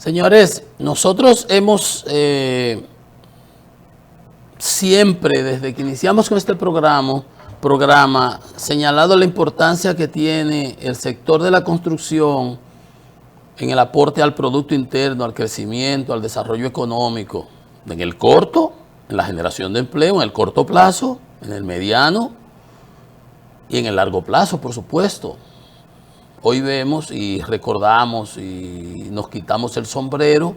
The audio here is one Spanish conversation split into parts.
Señores, nosotros hemos siempre, desde que iniciamos con este programa, señalado la importancia que tiene el sector de la construcción en el aporte al Producto Interno, al crecimiento, al desarrollo económico, en el corto, en la generación de empleo, en el corto plazo, en el mediano y en el largo plazo, por supuesto. Hoy vemos y recordamos y nos quitamos el sombrero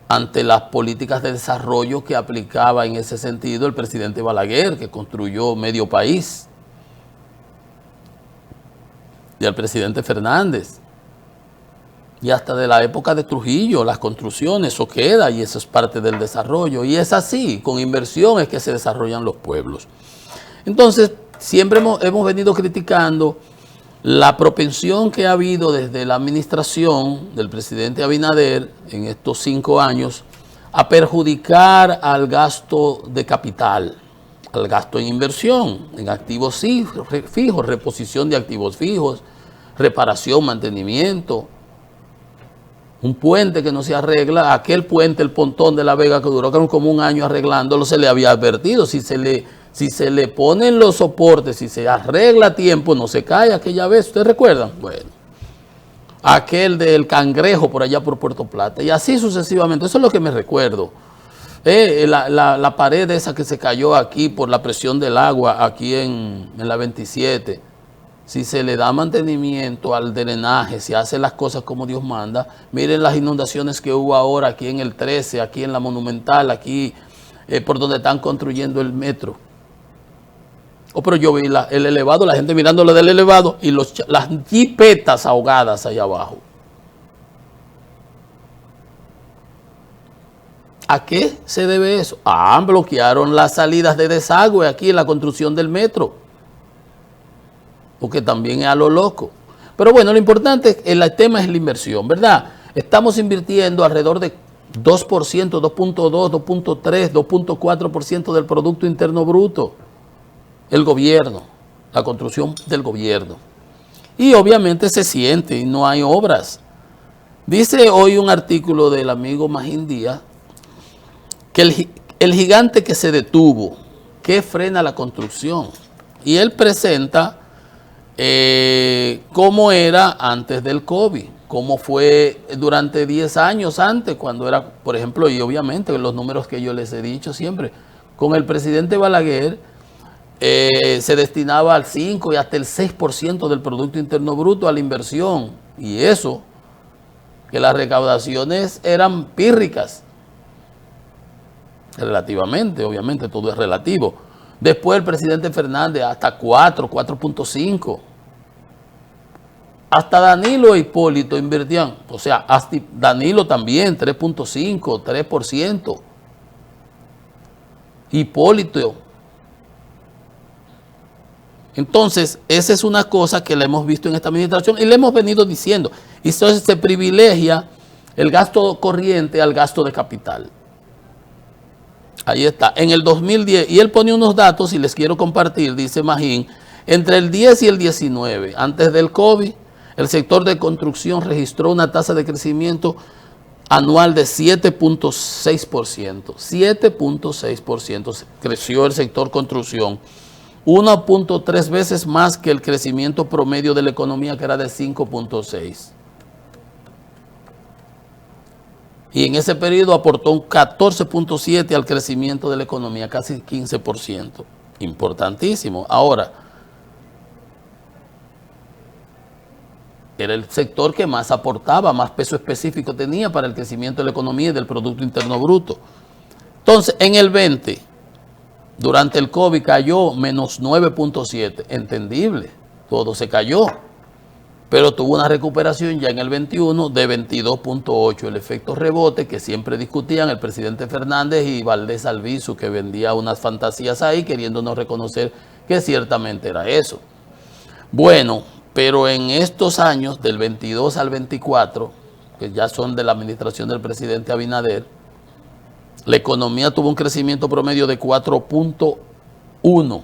ante las políticas de desarrollo que aplicaba en ese sentido el presidente Balaguer, que construyó medio país, y el presidente Fernández, y hasta de la época de Trujillo, las construcciones, eso queda y eso es parte del desarrollo. Y es así, con inversiones que se desarrollan los pueblos. Entonces, siempre hemos venido criticando la propensión que ha habido desde la administración del presidente Abinader en estos 5 años a perjudicar al gasto de capital, al gasto en inversión, en activos fijos, reposición de activos fijos, reparación, mantenimiento. Un puente que no se arregla, aquel puente, el Pontón de la Vega, que duró como un año arreglándolo, se le había advertido. Si se le ponen los soportes, si se arregla a tiempo, no se cae aquella vez. ¿Ustedes recuerdan? Bueno, aquel del Cangrejo por allá por Puerto Plata. Y así sucesivamente. Eso es lo que me recuerdo. La pared esa que se cayó aquí por la presión del agua, aquí en la 27. Si se le da mantenimiento al drenaje, si hace las cosas como Dios manda. Miren las inundaciones que hubo ahora aquí en el 13, aquí en la Monumental, aquí por donde están construyendo el metro. Pero yo vi el elevado, la gente mirándolo del elevado y las jipetas ahogadas ahí abajo. ¿A qué se debe eso? Bloquearon las salidas de desagüe aquí en la construcción del metro. Porque también es a lo loco. Pero bueno, lo importante, el tema es la inversión, ¿verdad? Estamos invirtiendo alrededor de 2%, 2.2, 2.3, 2.4% del Producto Interno Bruto. El gobierno, la construcción del gobierno. Y obviamente se siente y no hay obras. Dice hoy un artículo del amigo Magín Díaz que el gigante que se detuvo, que frena la construcción. Y él presenta cómo era antes del COVID, cómo fue durante 10 años antes, cuando era, por ejemplo, y obviamente los números que yo les he dicho siempre, con el presidente Balaguer, se destinaba al 5 y hasta el 6% del Producto Interno Bruto a la inversión. Y eso, que las recaudaciones eran pírricas. Relativamente, obviamente, todo es relativo. Después el presidente Fernández hasta 4.5. Hasta Danilo e Hipólito invertían. O sea, hasta Danilo también, 3.5, 3%. Hipólito. Entonces, esa es una cosa que le hemos visto en esta administración y le hemos venido diciendo. Y entonces se privilegia el gasto corriente al gasto de capital. Ahí está. En el 2010, y él pone unos datos y les quiero compartir, dice Magín, entre el 10 y el 19, antes del COVID, el sector de construcción registró una tasa de crecimiento anual de 7.6%. 7.6% creció el sector construcción. 1.3 veces más que el crecimiento promedio de la economía, que era de 5.6. Y en ese periodo aportó un 14.7 al crecimiento de la economía, casi 15%. Importantísimo. Ahora, era el sector que más aportaba, más peso específico tenía para el crecimiento de la economía y del Producto Interno Bruto. Entonces, en el 20, durante el COVID cayó menos 9.7, entendible, todo se cayó, pero tuvo una recuperación ya en el 21 de 22.8, el efecto rebote que siempre discutían el presidente Fernández y Valdés Albizu, que vendía unas fantasías ahí queriéndonos reconocer que ciertamente era eso. Bueno, pero en estos años, del 22 al 24, que ya son de la administración del presidente Abinader, la economía tuvo un crecimiento promedio de 4.1.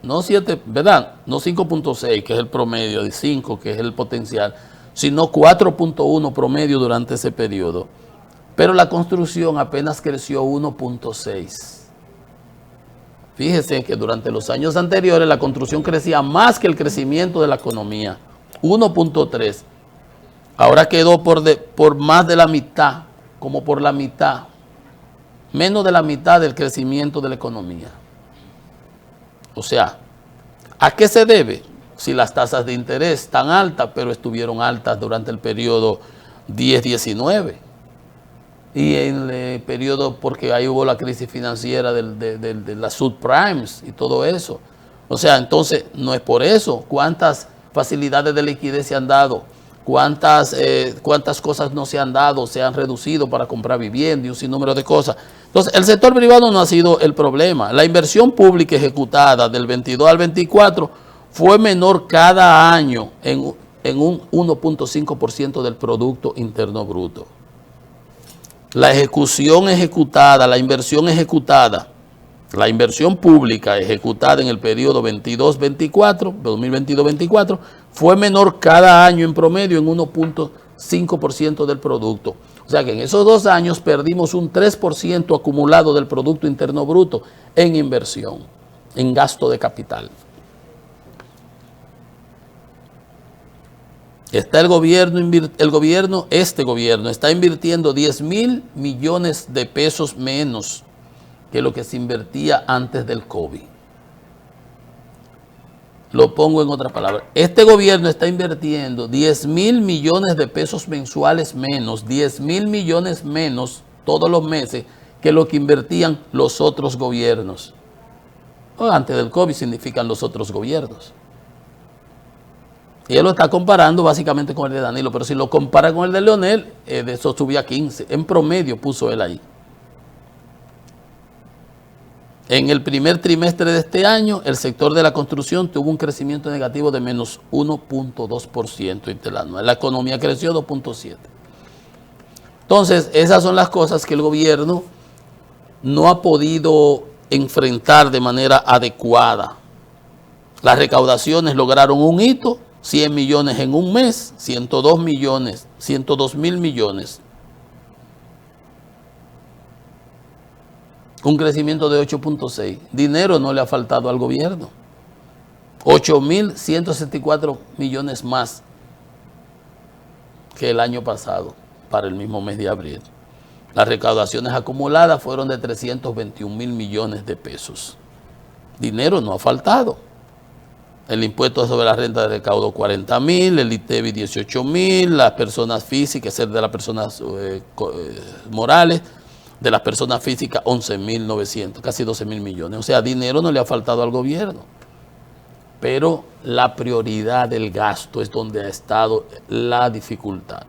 No 7, ¿verdad? No 5.6, que es el promedio, de 5, que es el potencial, sino 4.1 promedio durante ese periodo. Pero la construcción apenas creció 1.6. Fíjese que durante los años anteriores la construcción crecía más que el crecimiento de la economía, 1.3. Ahora quedó por más de la mitad, como por la mitad, menos de la mitad del crecimiento de la economía. O sea, ¿a qué se debe? Si las tasas de interés están altas, pero estuvieron altas durante el periodo 10-19. Y en el periodo, porque ahí hubo la crisis financiera de las subprimes y todo eso. O sea, entonces, no es por eso. ¿Cuántas facilidades de liquidez se han dado? ¿Cuántas cosas no se han dado, se han reducido para comprar vivienda y un sinnúmero de cosas? Entonces, el sector privado no ha sido el problema. La inversión pública ejecutada del 22 al 24 fue menor cada año en un 1.5% del Producto Interno Bruto. La ejecución ejecutada, la inversión ejecutada, la inversión pública ejecutada en el periodo 22-24, 2022-24, fue menor cada año en promedio en 1.5% del producto. O sea que en esos 2 años perdimos un 3% acumulado del Producto Interno Bruto en inversión, en gasto de capital. Este gobierno está invirtiendo 10,000 millones de pesos menos que lo que se invertía antes del COVID. Lo pongo en otras palabras. Este gobierno está invirtiendo 10,000 millones de pesos mensuales menos, 10,000 millones menos todos los meses que lo que invertían los otros gobiernos. Antes del COVID significan los otros gobiernos. Y él lo está comparando básicamente con el de Danilo, pero si lo compara con el de Leonel, de eso subía 15. En promedio puso él ahí. En el primer trimestre de este año, el sector de la construcción tuvo un crecimiento negativo de menos 1.2% interanual. La economía creció 2.7%. Entonces, esas son las cosas que el gobierno no ha podido enfrentar de manera adecuada. Las recaudaciones lograron un hito, 100 millones en un mes, 102 mil millones. Un crecimiento de 8.6. Dinero no le ha faltado al gobierno. 8.164 millones más que el año pasado para el mismo mes de abril. Las recaudaciones acumuladas fueron de 321 mil millones de pesos. Dinero no ha faltado. El impuesto sobre la renta recaudó 40 mil, el ITEVI 18 mil, las personas físicas, es de las personas morales, de las personas físicas 11.900, casi 12 mil millones. O sea, dinero no le ha faltado al gobierno. Pero la prioridad del gasto es donde ha estado la dificultad.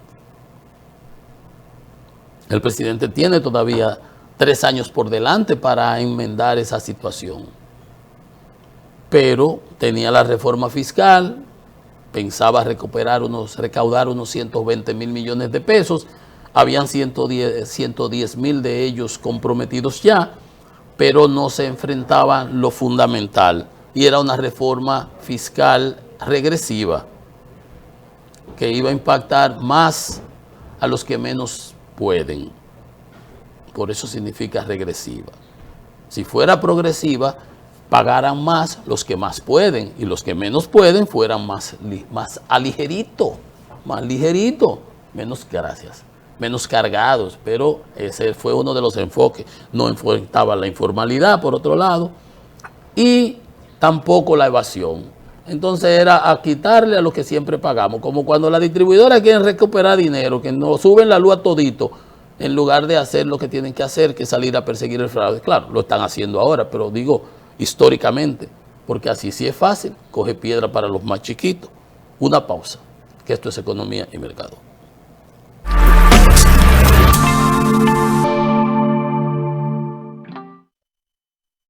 El presidente tiene todavía 3 años por delante para enmendar esa situación. Pero tenía la reforma fiscal, pensaba recaudar unos 120 mil millones de pesos, habían 110 mil de ellos comprometidos ya, pero no se enfrentaban lo fundamental, y era una reforma fiscal regresiva, que iba a impactar más a los que menos pueden. Por eso significa regresiva. Si fuera progresiva, pagaran más los que más pueden, y los que menos pueden fueran más ligerito, menos cargados. Pero ese fue uno de los enfoques. No enfrentaba la informalidad, por otro lado, y tampoco la evasión. Entonces era a quitarle a los que siempre pagamos, como cuando las distribuidoras quieren recuperar dinero, que nos suben la luz a todito, en lugar de hacer lo que tienen que hacer, que es salir a perseguir el fraude. Claro, lo están haciendo ahora, pero digo históricamente, porque así sí es fácil, coge piedra para los más chiquitos. Una pausa, que esto es Economía y Mercado.